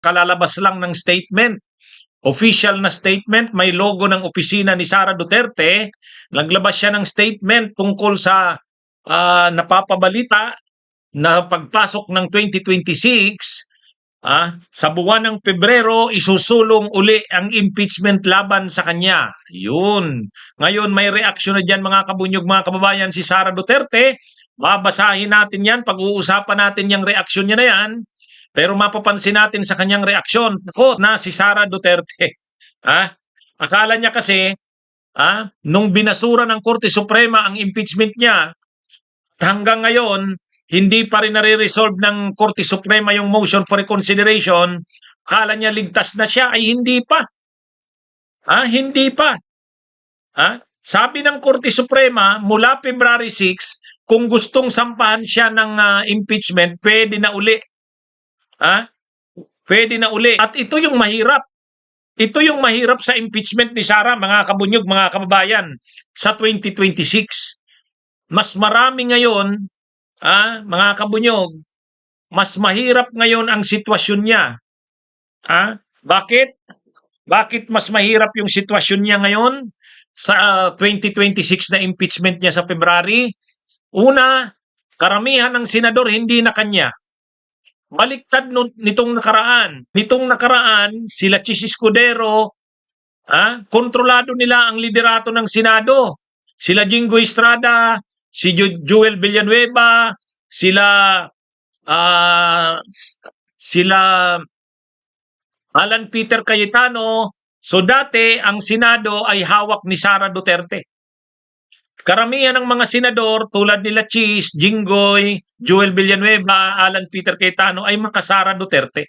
kalalabas lang ng statement. Official na statement, may logo ng opisina ni Sara Duterte. Naglabas siya ng statement tungkol sa napapabalita na pagpasok ng 2026, sa buwan ng Pebrero, isusulong uli ang impeachment laban sa kanya. Yun. Ngayon, may reaksyon na dyan mga kabunyog, mga kababayan, si Sara Duterte. Babasahin natin yan, pag-uusapan natin yung reaksyon niya na yan. Pero mapapansin natin sa kanyang reaksyon ako na si Sara Duterte. Akala niya kasi, nung binasura ng Korte Suprema ang impeachment niya, hanggang ngayon, hindi pa rin nare-resolve ng Korte Suprema yung motion for reconsideration. Akala niya ligtas na siya, ay hindi pa. Hindi pa. Sabi ng Korte Suprema, mula February 6, kung gustong sampahan siya ng impeachment, pwede na uli. Pwede na uli. At ito yung mahirap. Ito yung mahirap sa impeachment ni Sara, mga kabunyog, mga kababayan, sa 2026. Mas marami ngayon, mga kabunyog, mas mahirap ngayon ang sitwasyon niya. Bakit? Bakit mas mahirap yung sitwasyon niya ngayon sa 2026 na impeachment niya sa February? Una, karamihan ng senador hindi na kanya. Baliktad nitong nakaraan. Nitong nakaraan, sila Chis Escudero, kontrolado nila ang liderato ng Senado. Sila Jingo Estrada, si Joel Villanueva, sila Alan Peter Cayetano. So dati, ang Senado ay hawak ni Sara Duterte. Karamihan ng mga senador tulad nila Chis, Jinggoy, Joel Villanueva, Alan Peter Cayetano ay makasara Duterte.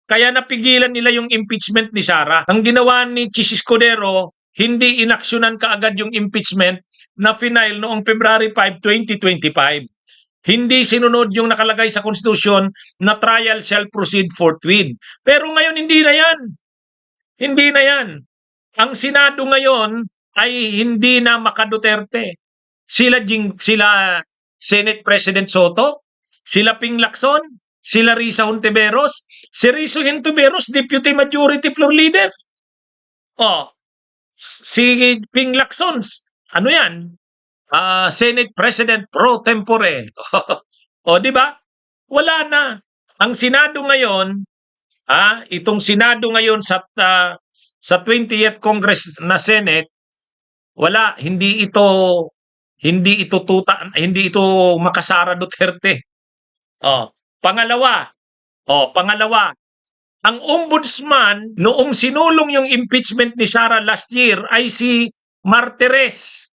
Kaya napigilan nila yung impeachment ni Sara. Ang ginawa ni Chis Escudero, hindi inaksyonan kaagad yung impeachment na final noong February 5, 2025. Hindi sinunod yung nakalagay sa konstitusyon na trial shall proceed forthwith. Pero ngayon hindi na yan. Hindi na yan. Ang Senado ngayon ay hindi na maka-Duterte. Sila Senate President Soto, sila Ping Lacson, sila Risa Hontiveros, si Risa Hontiveros, Deputy Majority Floor Leader. Si Ping Lacson, ano yan? Senate President pro tempore. Di ba? Wala na. Ang Senado ngayon, itong Senado ngayon sa 20th Congress na Senate, wala, hindi ito makasara Duterte. Pangalawa, ang ombudsman noong sinulong yung impeachment ni Sara last year ay si Martires.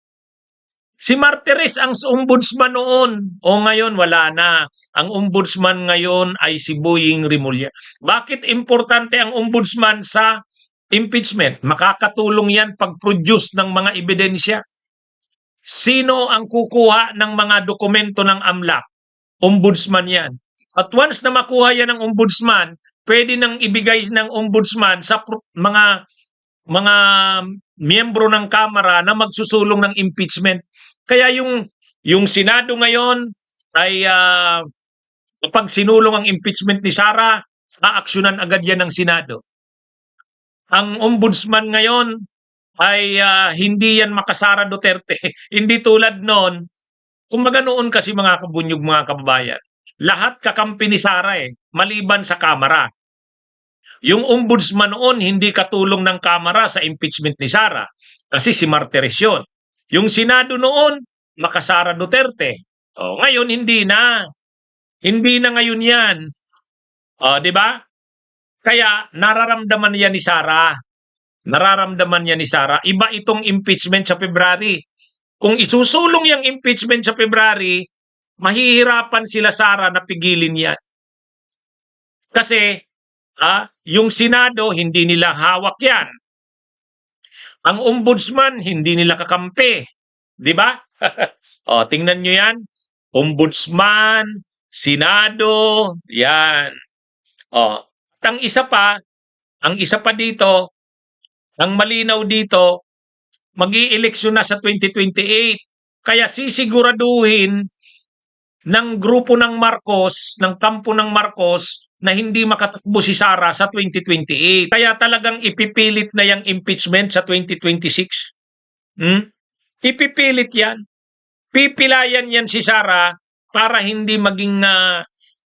Si Martires ang ombudsman noon. Ngayon wala na. Ang ombudsman ngayon ay si Boying Rimulya. Bakit importante ang ombudsman sa impeachment? Makakatulong yan pag-produce ng mga ebidensya. Sino ang kukuha ng mga dokumento ng AMLAC? Ombudsman yan. At once na makuha yan ng ombudsman, pwede nang ibigay ng ombudsman sa mga miyembro ng Kamara na magsusulong ng impeachment. Kaya yung Senado ngayon ay kapag sinulong ang impeachment ni Sara, aaksyonan agad yan ng Senado. Ang ombudsman ngayon ay hindi yan makasara Duterte. Hindi tulad noon. Kumbaga noon kasi mga kabunyog, mga kababayan, lahat kakampi ni Sara maliban sa Kamara. Yung ombudsman noon hindi katulong ng Kamara sa impeachment ni Sara kasi si Martires yun. Yung Senado noon, makasara Duterte. Ngayon hindi na. Hindi na ngayon yan. Di ba? Kaya nararamdaman niya ni Sara. Nararamdaman niya ni Sara. Iba itong impeachment sa February. Kung isusulong yung impeachment sa February, mahihirapan sila Sara na pigilin yan. Kasi yung Senado, hindi nila hawak yan. Ang ombudsman, hindi nila kakampi. Di ba? Tingnan nyo yan. Ombudsman, Senado, yan. At ang isa pa dito, ang malinaw dito, mag-i-eleksyon na sa 2028. Kaya sisiguraduhin ng grupo ng Marcos, ng kampo ng Marcos, na hindi makatakbo si Sara sa 2028. Kaya talagang ipipilit na yung impeachment sa 2026. Ipipilit yan. Pipilayan yan si Sara para hindi maging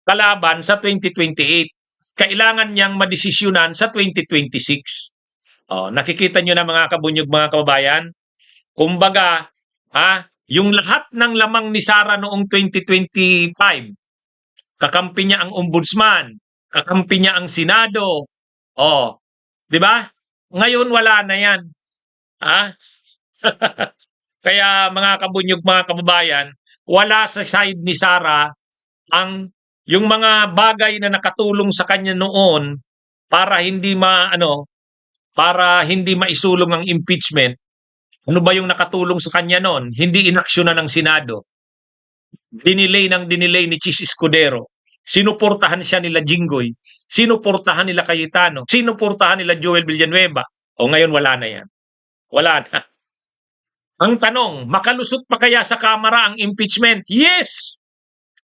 kalaban sa 2028. Kailangan niyang madesisyonan sa 2026. Nakikita nyo na mga kabunyog, mga kababayan. Kumbaga, yung lahat ng lamang ni Sara noong 2025, kakampi niya ang ombudsman, kakampi niya ang Senado. Di ba? Ngayon wala na yan. Kaya mga kabunyog, mga kababayan, wala sa side ni Sara yung mga bagay na nakatulong sa kanya noon para hindi maisulong ang impeachment. Ano ba yung nakatulong sa kanya noon? Hindi inaksyonan ng Senado. Dinilay ni Chis Escudero. Sinuportahan siya nila Jinggoy. Sinuportahan nila Cayetano. Sinuportahan nila Joel Villanueva. Ngayon wala na yan. Wala na. Ang tanong, makalusot pa kaya sa Kamara ang impeachment? Yes!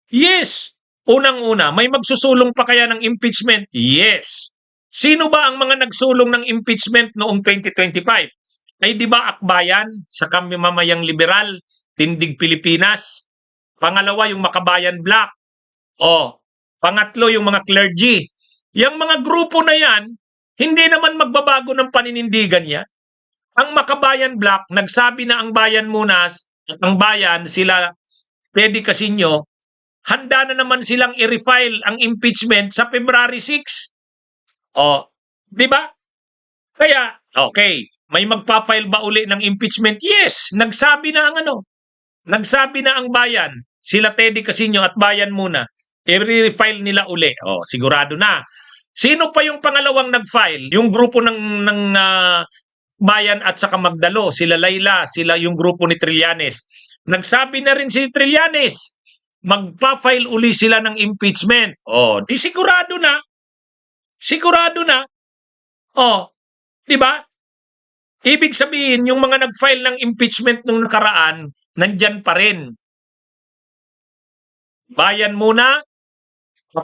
Yes! Unang-una, may magsusulong pa kaya ng impeachment? Yes! Sino ba ang mga nagsulong ng impeachment noong 2025? Ay di ba Akbayan sa Kamimamayang Liberal, Tindig Pilipinas? Pangalawa, yung Makabayan Black. Pangatlo, yung mga clergy. Yung mga grupo na yan, hindi naman magbabago ng paninindigan niya. Ang Makabayan Black, nagsabi na ang bayan muna at ang bayan, sila Pedi Casino, handa na naman silang i-refile ang impeachment sa February 6. Di ba? Kaya, okay, may magpa-file ba uli ng impeachment? Yes, nagsabi na ang bayan, sila Teddy Casino at bayan muna, i-refile nila uli. Sigurado na. Sino pa yung pangalawang nag-file? Yung grupo ng bayan at saka Magdalo, sila Layla, sila yung grupo ni Trillanes. Nagsabi na rin si Trillanes, magpa-file uli sila ng impeachment. Di sigurado na. Sigurado na. Di ba? Ibig sabihin, yung mga nag-file ng impeachment nung nakaraan, nandyan pa rin. Bayan muna,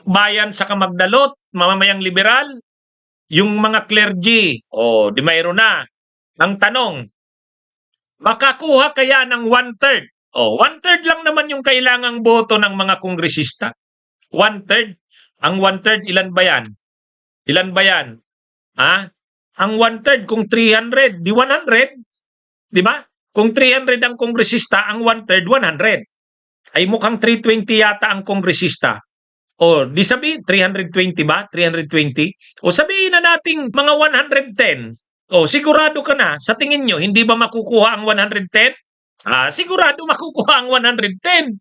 bayan sa Magdalot, Mamamayang Liberal, yung mga clergy, di mayroon na. Ang tanong, makakuha kaya ng 1/3? 1/3 lang naman yung kailangang boto ng mga kongresista. 1/3. Ang 1/3, ilan ba yan? Ilan ba yan? Ang 1/3, kung 300, di 100. Di ba? Kung 300 ang kongresista, ang 1/3, 100. Ay mukhang 320 yata ang kongresista. Di sabihin, 320 ba? 320? Sabihin na nating mga 110. Sigurado ka na, sa tingin nyo, hindi ba makukuha ang 110? Sigurado makukuha ang 110.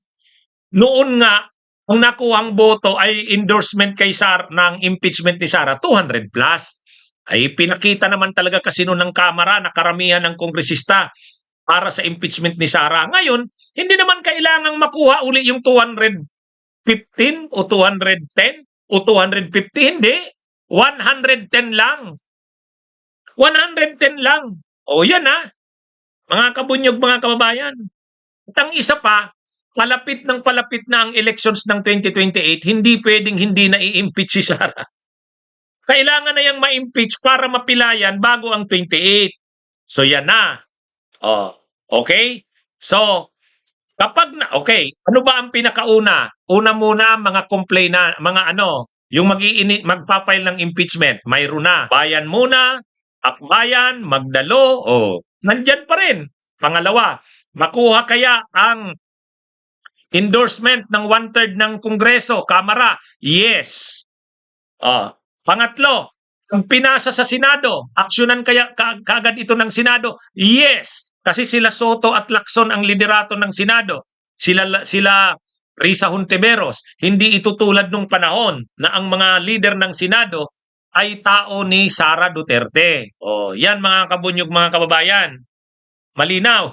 Noon nga, ang nakuhang boto ay endorsement kay Sara ng impeachment ni Sara, 200 plus. Ay pinakita naman talaga kasi noon ng Kamara na karamihan ng kongresista para sa impeachment ni Sara. Ngayon, hindi naman kailangang makuha uli yung 215 o 210 o 250. Hindi. 110 lang. 110 lang. Yan mga kabunyog, mga kababayan. At ang isa pa, palapit na ang elections ng 2028, hindi pwedeng hindi na i-impeach si Sara. Kailangan na yung ma-impeach para mapilayan bago ang 28. So yan na. Okay? So, ano ba ang pinakauna? Una muna, mga yung magpa-file ng impeachment. Mayroon na. Bayan muna, Akbayan, Magdalo, nandyan pa rin. Pangalawa, makuha kaya ang endorsement ng 1/3 ng Kongreso, Kamara? Yes. Pangatlo, ang pinasa sa Senado, aksyonan kaya kaagad ito ng Senado? Yes. Kasi sila Soto at Lacson ang liderato ng Senado. Sila Risa Hontiveros. Hindi ito tulad nung panahon na ang mga leader ng Senado ay tao ni Sara Duterte. Yan mga kabunyog, mga kababayan. Malinaw.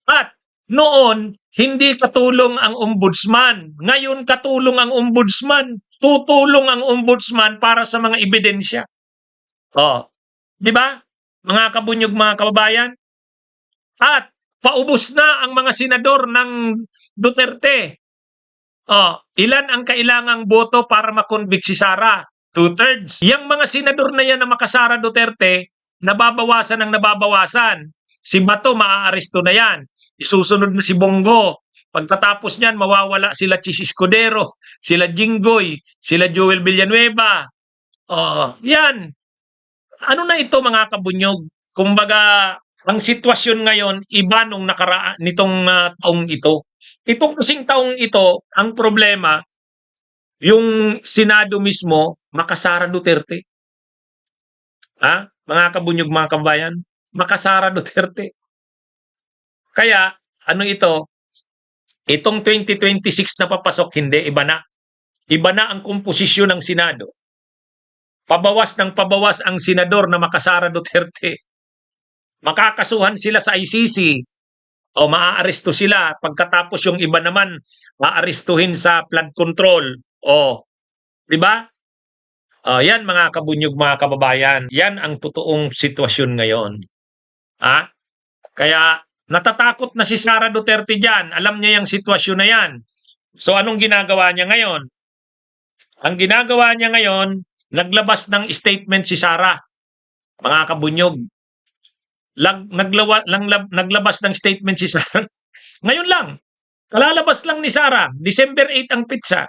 At noon, hindi katulong ang ombudsman. Ngayon, katulong ang ombudsman. Tutulong ang ombudsman para sa mga ebidensya. Di ba? Mga kabunyog, mga kababayan. At paubos na ang mga senador ng Duterte. Ilan ang kailangang boto para makonvict si Sara? Two-thirds. Yang mga senador na yan na makasara Duterte, nababawasan ang nababawasan. Si Bato, maaaresto na yan. Isusunod na si Bongo. Pagkatapos niyan, mawawala sila Chis Escudero, sila Jinggoy, sila Joel Villanueva. Yan. Ano na ito mga kabunyog? Kumbaga, ang sitwasyon ngayon, iba nung nitong taong ito. Itong kasing taong ito, ang problema, yung Senado mismo, makasara Duterte. Mga kabunyog, mga kabayan, makasara Duterte. Kaya, ano ito? Itong 2026 na papasok, hindi, iba na. Iba na ang komposisyon ng Senado. Pabawas ng pabawas ang senador na makasara Duterte. Makakasuhan sila sa ICC o maaaresto sila. Pagkatapos yung iba naman, maarestuhin sa flood control. Di ba? Yan mga kabunyog, mga kababayan. Yan ang totoong sitwasyon ngayon. Kaya natatakot na si Sara Duterte dyan. Alam niya yung sitwasyon na yan. So anong ginagawa niya ngayon? Ang ginagawa niya ngayon, naglabas ng statement si Sara. Mga kabunyog. Naglabas ng statement si Sara. Ngayon lang. Kalalabas lang ni Sara. December 8 ang pizza.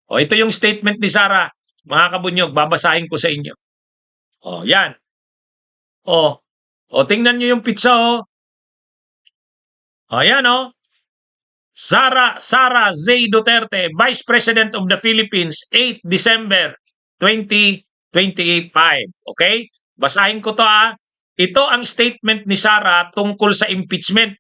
Ito yung statement ni Sara. Mga kabunyog, babasahin ko sa inyo. Yan. Tingnan nyo yung pizza, Yan, Sara Z. Duterte, Vice President of the Philippines, 8 December 2025. Okay? Basahin ko to, Ito ang statement ni Sara tungkol sa impeachment.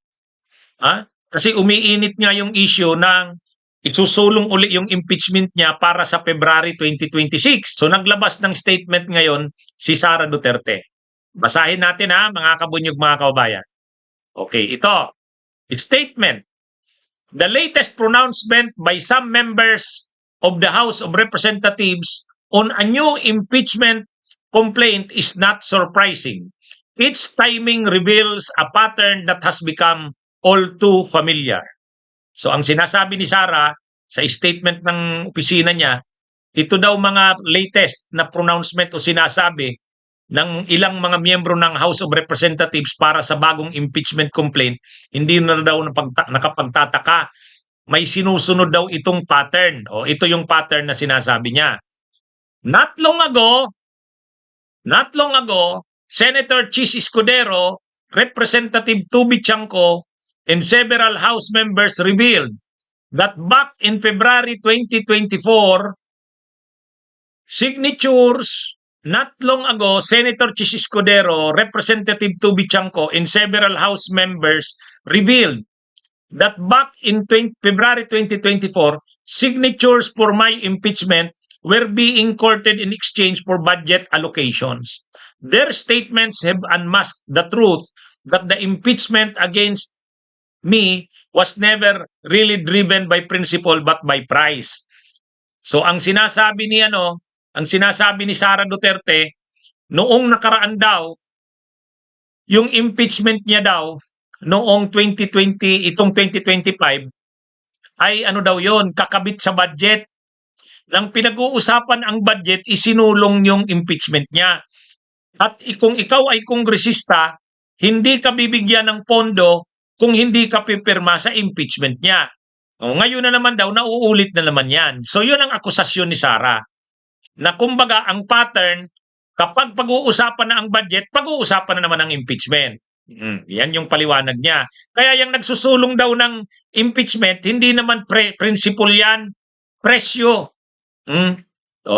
Kasi umiinit nga yung issue ng isusulong uli yung impeachment niya para sa February 2026. So naglabas ng statement ngayon si Sara Duterte. Basahin natin mga kabunyog, mga kababayan. Okay, ito. Statement. The latest pronouncement by some members of the House of Representatives on a new impeachment complaint is not surprising. Its timing reveals a pattern that has become all too familiar. So ang sinasabi ni Sara sa statement ng opisina niya, ito daw mga latest na pronouncement o sinasabi ng ilang mga miyembro ng House of Representatives para sa bagong impeachment complaint, hindi na daw nakapagtataka. May sinusunod daw itong pattern. Ito yung pattern na sinasabi niya. Not long ago, Senator Chis Escudero, Representative Tubi Chanco, and several House members revealed that back in February 2024, signatures. Not long ago, Senator Chis Escudero, Representative Tubi Chanco, and several House members revealed that back in February 2024, signatures for my impeachment were being courted in exchange for budget allocations. Their statements have unmasked the truth that the impeachment against me was never really driven by principle but by price. So ang sinasabi ni Sara Duterte, noong nakaraan daw, yung impeachment niya daw, noong 2020, itong 2025, ay daw yon, kakabit sa budget. Nang pinag-uusapan ang budget, isinulong yung impeachment niya. At kung ikaw ay kongresista, hindi ka bibigyan ng pondo kung hindi ka pipirma sa impeachment niya. Ngayon na naman daw, nauulit na naman yan. So yun ang akusasyon ni Sara. Na kumbaga ang pattern, kapag pag-uusapan na ang budget, pag-uusapan na naman ang impeachment. Yan yung paliwanag niya. Kaya yung nagsusulong daw ng impeachment, hindi naman principle yan, presyo.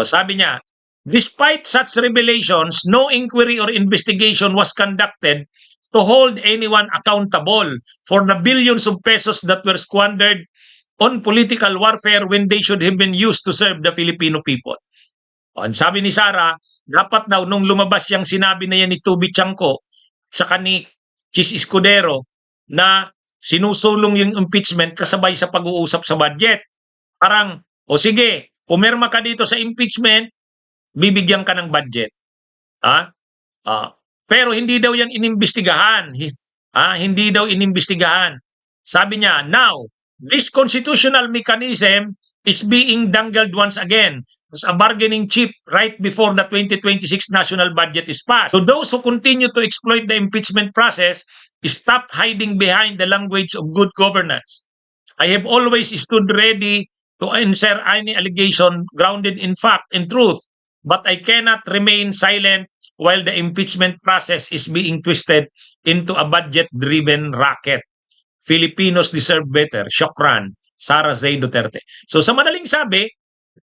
Sabi niya, despite such revelations, no inquiry or investigation was conducted to hold anyone accountable for the billions of pesos that were squandered on political warfare when they should have been used to serve the Filipino people. Ang sabi ni Sara, dapat daw nung lumabas yung sinabi na yan ni Tubi Chanco saka ni Chis Escudero na sinusulong yung impeachment kasabay sa pag-uusap sa budget. Parang, sige, pumirma ka dito sa impeachment, bibigyan ka ng budget. Pero hindi daw yan inimbestigahan. Hindi daw inimbestigahan. Sabi niya, now, This constitutional mechanism is being dangled once again as a bargaining chip right before the 2026 national budget is passed. So those who continue to exploit the impeachment process, stop hiding behind the language of good governance. I have always stood ready to answer any allegation grounded in fact and truth, but I cannot remain silent while the impeachment process is being twisted into a budget-driven racket. Filipinos deserve better. Shokran, Sara Zay Duterte. So sa madaling sabi,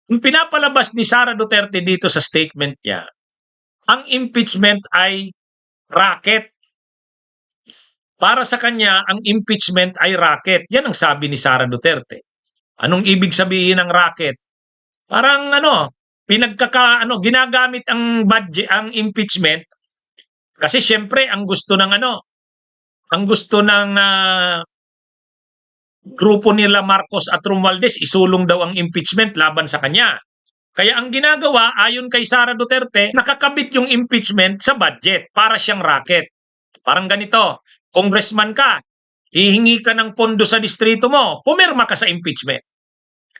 yung pinapalabas ni Sara Duterte dito sa statement niya, ang impeachment ay racket. Para sa kanya, ang impeachment ay racket. Yan ang sabi ni Sara Duterte. Anong ibig sabihin ng racket? Parang ginagamit ang budget, ang impeachment kasi siyempre ang gusto ng grupo nila Marcos at Romualdez isulong daw ang impeachment laban sa kanya. Kaya ang ginagawa ayon kay Sara Duterte, nakakabit yung impeachment sa budget para siyang racket. Parang ganito, congressman ka, hihingi ka ng pondo sa distrito mo, pumirma ka sa impeachment.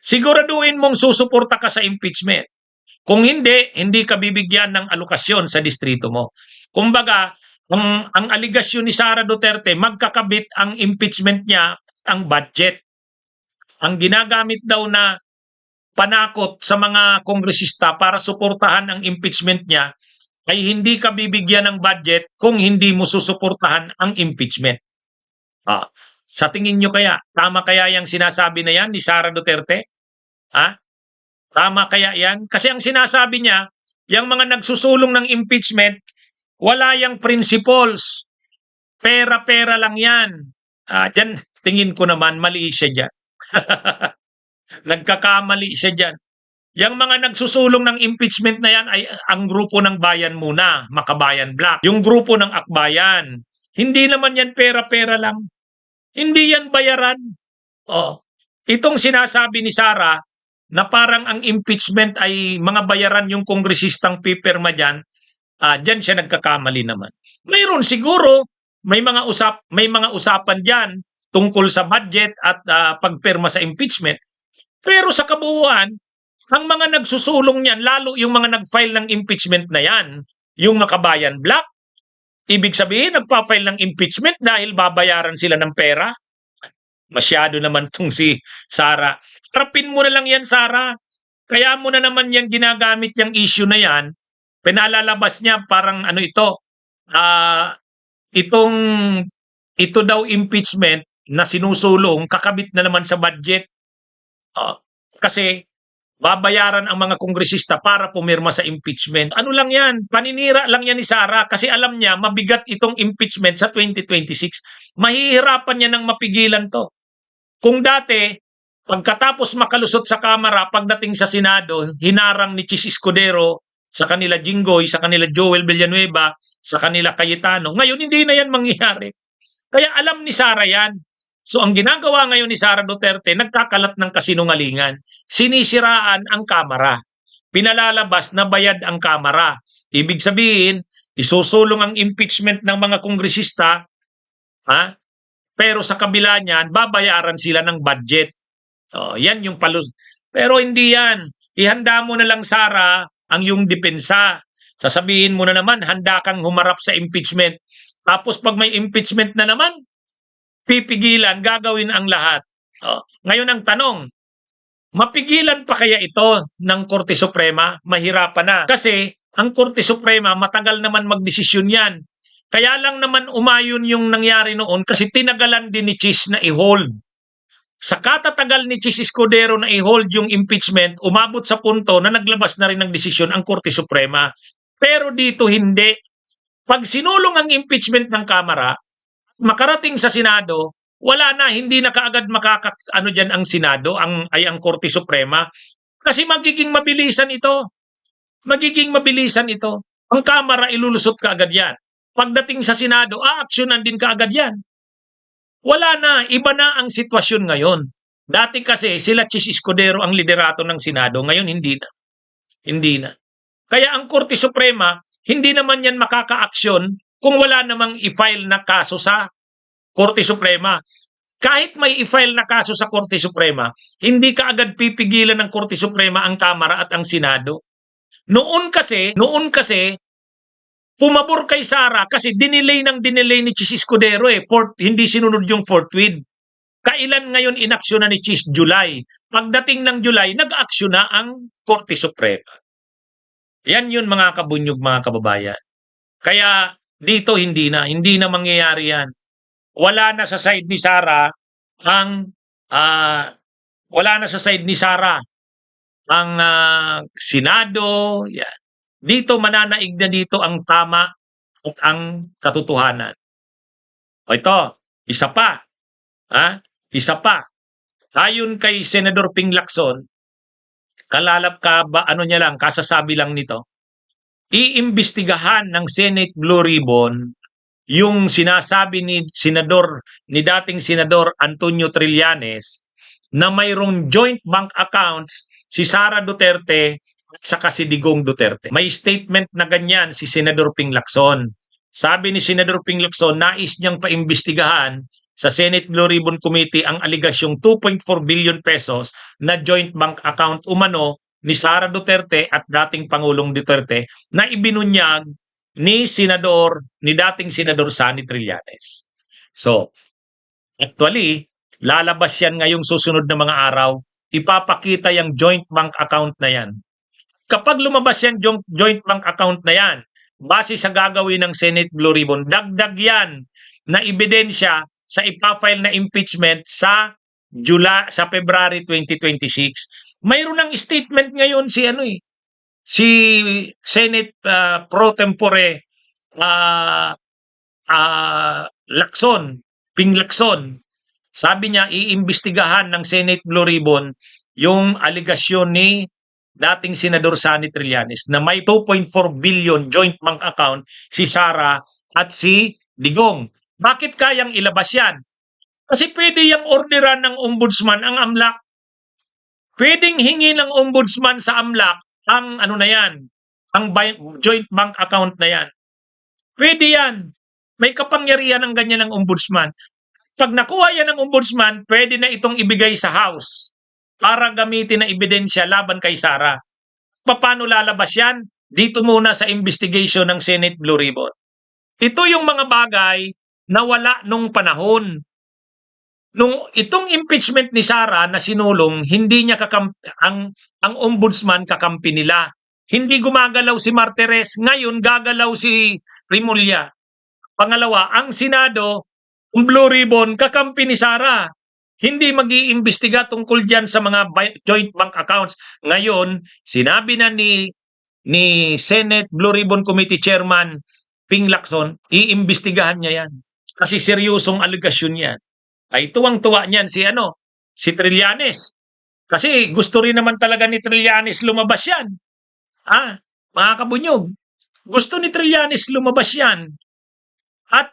Siguraduhin mong susuporta ka sa impeachment. Kung hindi, hindi ka bibigyan ng alokasyon sa distrito mo. Kumbaga, ang aligasyon ni Sara Duterte, magkakabit ang impeachment niya ang budget. Ang ginagamit daw na panakot sa mga kongresista para suportahan ang impeachment niya ay hindi ka bibigyan ng budget kung hindi mo susuportahan ang impeachment. Sa tingin nyo kaya, tama kaya yung sinasabi na yan ni Sara Duterte? Tama kaya yan? Kasi ang sinasabi niya, yung mga nagsusulong ng impeachment, wala yung principles. Pera-pera lang yan. Diyan, tingin ko naman, mali siya dyan. Nagkakamali siya dyan. Yung mga nagsusulong ng impeachment na yan ay ang grupo ng Bayan Muna, Makabayan Black. Yung grupo ng Akbayan. Hindi naman yan pera-pera lang. Hindi yan bayaran. Itong sinasabi ni Sara na parang ang impeachment ay mga bayaran yung kongresistang pipirma dyan, dyan siya nagkakamali naman. Mayroon siguro, may mga usapan dyan tungkol sa budget at pagpirma sa impeachment. Pero sa kabuuan, ang mga nagsusulong niyan, lalo yung mga nag-file ng impeachment na yan, yung Makabayan Black, ibig sabihin, nagpa-file ng impeachment dahil babayaran sila ng pera. Masyado naman tong si Sara. Harapin mo na lang yan, Sara. Kaya mo na naman yan ginagamit yung issue na yan. Pinalalabas niya parang ito daw impeachment na sinusulong, kakabit na naman sa budget. Kasi babayaran ang mga kongresista para pumirma sa impeachment. Ano lang yan? Paninira lang yan ni Sara kasi alam niya mabigat itong impeachment sa 2026. Mahihirapan niya nang mapigilan to. Kung dati, pagkatapos makalusot sa Kamara, pagdating sa Senado, hinarang ni Chis Escudero sa kanila Jinggoy, sa kanila Joel Villanueva, sa kanila Cayetano. Ngayon, hindi na yan mangyayari. Kaya alam ni Sara yan. So ang ginagawa ngayon ni Sara Duterte, nagkakalat ng kasinungalingan. Sinisiraan ang Kamara. Pinalalabas na bayad ang Kamara. Ibig sabihin, isusulong ang impeachment ng mga kongresista, pero sa kabila niyan, babayaran sila ng budget. Yan yung palus. Pero hindi yan. Ihanda mo na lang, Sara, ang yung depensa. Sasabihin mo na naman, handa kang humarap sa impeachment. Tapos pag may impeachment na naman, pipigilan, gagawin ang lahat. Ngayon ang tanong, mapigilan pa kaya ito ng Korte Suprema? Mahirapan na. Kasi ang Korte Suprema, matagal naman magdesisyon yan. Kaya lang naman umayon yung nangyari noon kasi tinagalan din ni Chis na i-hold. Sa katatagal ni Chis Escudero na i-hold yung impeachment, umabot sa punto na naglabas na rin ng desisyon ang Korte Suprema. Pero dito hindi. Pag sinulong ang impeachment ng Kamara, makarating sa Senado, wala na, hindi na kaagad dyan ang Senado, ang Korte Suprema. Kasi magiging mabilisan ito. Magiging mabilisan ito. Ang Kamara, ilulusot kaagad yan. Pagdating sa Senado, aaksyonan din kaagad yan. Wala na, iba na ang sitwasyon ngayon. Dati kasi sila Chis Escudero ang liderato ng Senado, ngayon hindi na. Hindi na. Kaya ang Korte Suprema, hindi naman yan makaka-aksyon kung wala namang i-file na kaso sa Korte Suprema. Kahit may i-file na kaso sa Korte Suprema, hindi ka agad pipigilan ng Korte Suprema ang Kamara at ang Senado. Noon kasi, pumabor kay Sara kasi dinelay ni Chis Escudero hindi sinunod yung forthwith. Kailan ngayon inaksyon na ni Chis? July. Pagdating ng July, nag-aksyon na ang Korte Suprema. Yan yun mga kabunyog, mga kababayan. Kaya dito hindi na mangyayari yan. Wala na sa side ni Sara ang Senado. Yan. Dito mananaig na dito ang tama at ang katotohanan. O ito, isa pa. Isa pa. Ayon kay Senador Ping Lacson, kasasabi lang nito, iimbestigahan ng Senate Blue Ribbon yung sinasabi ni dating Senador Antonio Trillanes na mayroong joint bank accounts si Sara Duterte at saka si Digong Duterte. May statement na ganyan si Senador Ping Lacson. Sabi ni Senador Ping Lacson, nais niyang paimbestigahan sa Senate Blue Ribbon Committee ang aligasyong 2.4 billion pesos na joint bank account umano ni Sara Duterte at dating Pangulong Duterte na ibinunyag ni dating Senador Sani Trillanes. So, actually, lalabas yan ngayong susunod na mga araw, ipapakita yung joint bank account na yan. Kapag lumabas yan joint bank account na yan, base sa gagawin ng Senate Blue Ribbon, dagdag yan na ebidensya sa ipafile na impeachment sa February 2026. Mayroon ng statement ngayon si Senate pro tempore Ping Lacson. Sabi niya, iimbestigahan ng Senate Blue Ribbon yung aligasyon ni dating Senador Sani Trillanes na may 2.4 billion joint bank account si Sara at si Digong. Bakit kayang ilabas yan? Kasi pwede yung orderan ng ombudsman ang AMLAC. Pwedeng hingi ng ombudsman sa AMLAC ang ang joint bank account na yan. Pwede yan. May kapangyarihan ng ganyan ng ombudsman. Pag nakuha yan ng ombudsman, pwede na itong ibigay sa House para gamitin na ebidensya laban kay Sara. Paano lalabas yan? Dito muna sa investigation ng Senate Blue Ribbon. Ito yung mga bagay na wala nung panahon. Nung itong impeachment ni Sara na sinulong, hindi niya ang ombudsman kakampi nila. Hindi gumagalaw si Martires, ngayon gagalaw si Remulla. Pangalawa, ang Senado, ang Blue Ribbon, kakampi ni Sara. Hindi mag-iimbestiga tungkol dyan sa mga joint bank accounts. Ngayon, sinabi na ni Senate Blue Ribbon Committee Chairman Ping Lacson, iimbestigahan niya yan. Kasi seryosong aligasyon yan. Ay tuwang-tuwa niyan si Trillanes. Kasi gusto rin naman talaga ni Trillanes lumabas yan. Mga kabunyog, gusto ni Trillanes lumabas yan. At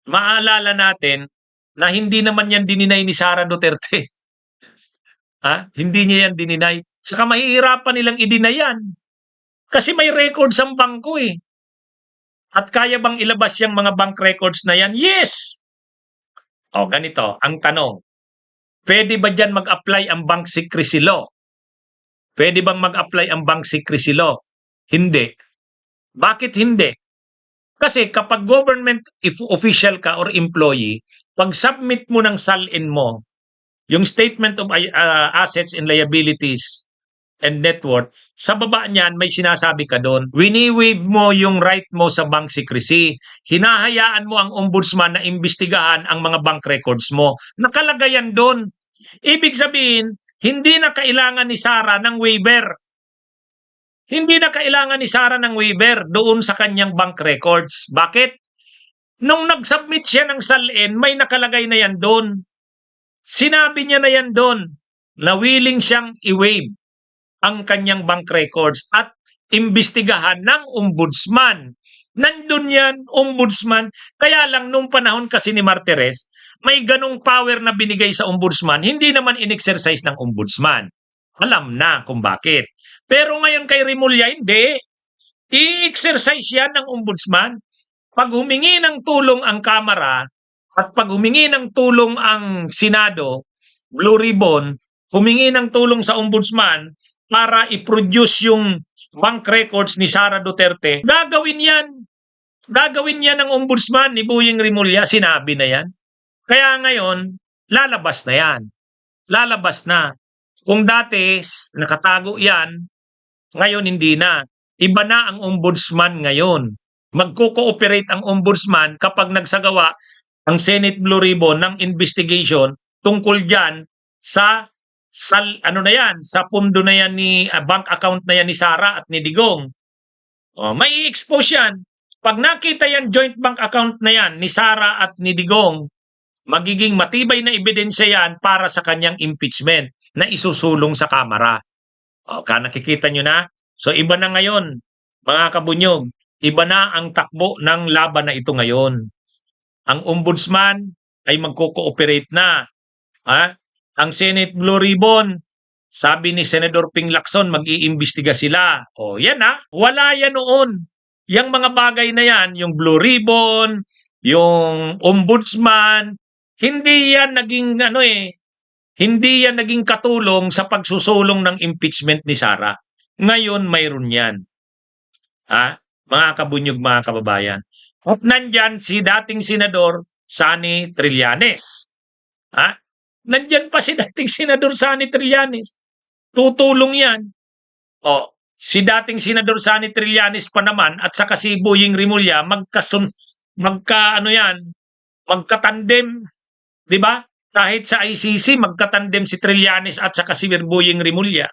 maalala natin na hindi naman yan dininay ni Sara Duterte. Hindi niya yan dininay. Saka mahihirapan nilang i-deny yan. Kasi may records ang bangko At kaya bang ilabas yung mga bank records na yan? Yes! O ganito, ang tanong. Pwede ba dyan mag-apply ang bank secrecy law? Pwede bang mag-apply ang bank secrecy law? Hindi. Bakit hindi? Kasi kapag government official ka or employee, pag submit mo ng SALN mo, yung Statement of Assets and Liabilities and Net Worth, sa baba niyan may sinasabi ka doon, wini-waive mo yung right mo sa bank secrecy. Hinahayaan mo ang ombudsman na imbestigahan ang mga bank records mo. Nakalagay yan doon. Ibig sabihin, hindi na kailangan ni Sara ng waiver. Hindi na kailangan ni Sara ng waiver doon sa kanyang bank records. Bakit? Nung nag-submit siya ng SALN, may nakalagay na yan doon. Sinabi niya na yan doon na willing siyang i-waive ang kanyang bank records at imbestigahan ng ombudsman. Nandun yan, ombudsman. Kaya lang nung panahon kasi ni Martires, may ganong power na binigay sa ombudsman, hindi naman in-exercise ng ombudsman. Alam na kung bakit. Pero ngayon kay Remulla, hindi. I-exercise yan ng ombudsman. Pag humingi ng tulong ang Kamara, At pag humingi ng tulong ang Senado, Blue Ribbon, humingi ng tulong sa Ombudsman para i-produce yung bank records ni Sara Duterte, gagawin yan. Gagawin yan ng Ombudsman ni Boying Rimulya, sinabi na yan. Kaya ngayon, lalabas na yan. Lalabas na. Kung dati nakatago yan, ngayon hindi na. Iba na ang Ombudsman ngayon. Magko-cooperate ang Ombudsman kapag nagsagawa ang Senate Blue Ribbon ng investigation tungkol diyan sa ano na yan, sa pundo na yan ni bank account na yan ni Sara at ni Digong. May i-expose yan. Pag nakita yan joint bank account na yan ni Sara at ni Digong, magiging matibay na ebidensya yan para sa kanyang impeachment na isusulong sa Kamara. Nakikita nyo na? So iba na ngayon, mga kabunyog, iba na ang takbo ng laban na ito ngayon. Ang Ombudsman ay magko-cooperate na. Ang Senate Blue Ribbon, sabi ni Senador Ping Lacson, mag-iimbestiga sila. Yan wala yan noon. Yang mga bagay na yan, yung Blue Ribbon, yung Ombudsman, hindi yan naging hindi yan naging katulong sa pagsusulong ng impeachment ni Sara. Ngayon mayroon yan. Mga kabunyog, mga kababayan. At nandyan si dating Senador Sani Trillanes. Nandyan pa si dating Senador Sani Trillanes. Tutulong yan. Si dating Senador Sani Trillanes pa naman at saka si Boying Rimulya magkatandem, 'di ba? Kahit sa ICC magkatandem si Trillanes at saka si Boying Rimulya.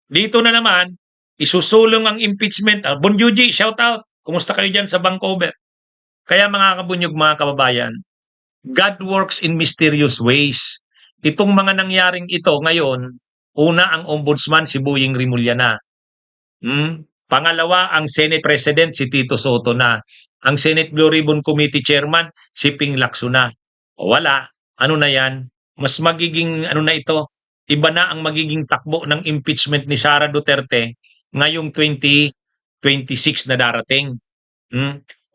Dito na naman isusulong ang impeachment. Bonjuji, shout out. Kumusta kayo diyan sa Vancouver? Kaya mga kabunyog, mga kababayan, God works in mysterious ways. Itong mga nangyaring ito ngayon, una ang Ombudsman si Boying Rimulya na. Pangalawa, ang Senate President si Tito Soto na. Ang Senate Blue Ribbon Committee Chairman si Ping Lacson na. Wala. Ano na yan? Mas magiging na ito? Iba na ang magiging takbo ng impeachment ni Sara Duterte ngayong 2026 na darating.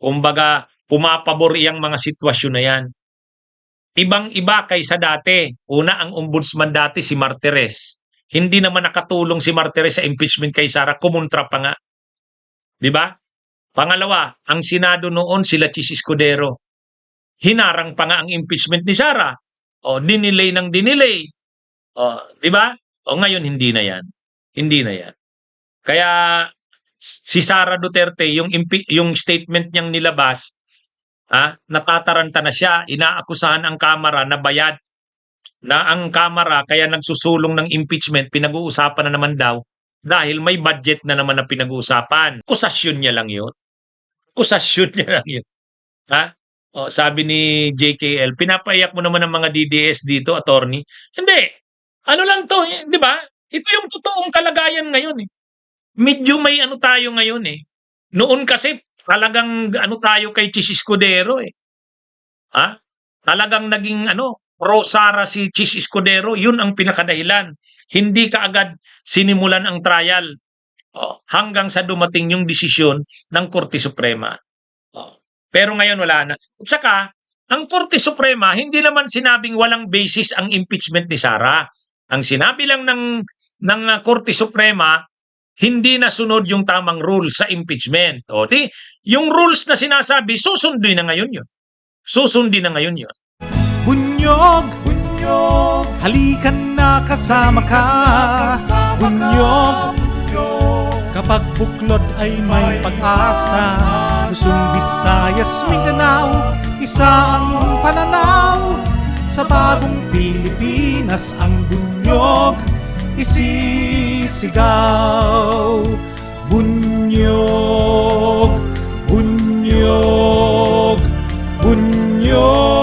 Kumbaga, pumapabor iyang mga sitwasyon na yan. Ibang-iba kaysa dati. Una, ang Ombudsman dati si Martires. Hindi naman nakatulong si Martires sa impeachment kay Sara, kumontra pa nga. 'Di ba? Pangalawa, ang Senado noon sila Chis Escudero. Hinarang pa nga ang impeachment ni Sara. Dinilay ng dinilay. 'Di ba? Ngayon hindi na 'yan. Hindi na 'yan. Kaya si Sara Duterte, yung statement niyang nilabas, natataranta na siya, inaakusahan ang Kamara na bayad. Na ang Kamara kaya nagsusulong ng impeachment, pinag-uusapan na naman daw dahil may budget na naman na pinag-uusapan. Akusasyon niya lang yun. Akusasyon niya lang yun. Sabi ni JKL, pinapaiyak mo naman ang mga DDS dito, attorney. Hindi. Ano lang to, di ba? Ito yung totoong kalagayan ngayon. Medyo may tayo ngayon. Noon kasi talagang tayo kay Chis Escudero. Talagang naging pro-Sara si Chis Escudero, yun ang pinakadahilan. Hindi kaagad sinimulan ang trial hanggang sa dumating yung desisyon ng Korte Suprema. Pero ngayon wala na. At saka, ang Korte Suprema, hindi naman sinabing walang basis ang impeachment ni Sara. Ang sinabi lang ng Korte Suprema, hindi nasunod yung tamang rule sa impeachment. Yung rules na sinasabi, susundin na ngayon yun. Susundin na ngayon yun. Bunyog, bunyog, halikan na kasama ka. Bunyog, kapag buklod ay may pag-asa. Luzon, Visayas, Mindanao, isa ang pananaw. Sa bagong Pilipinas ang bunyog isisigaw. Bunyog, bunyog, bunyog.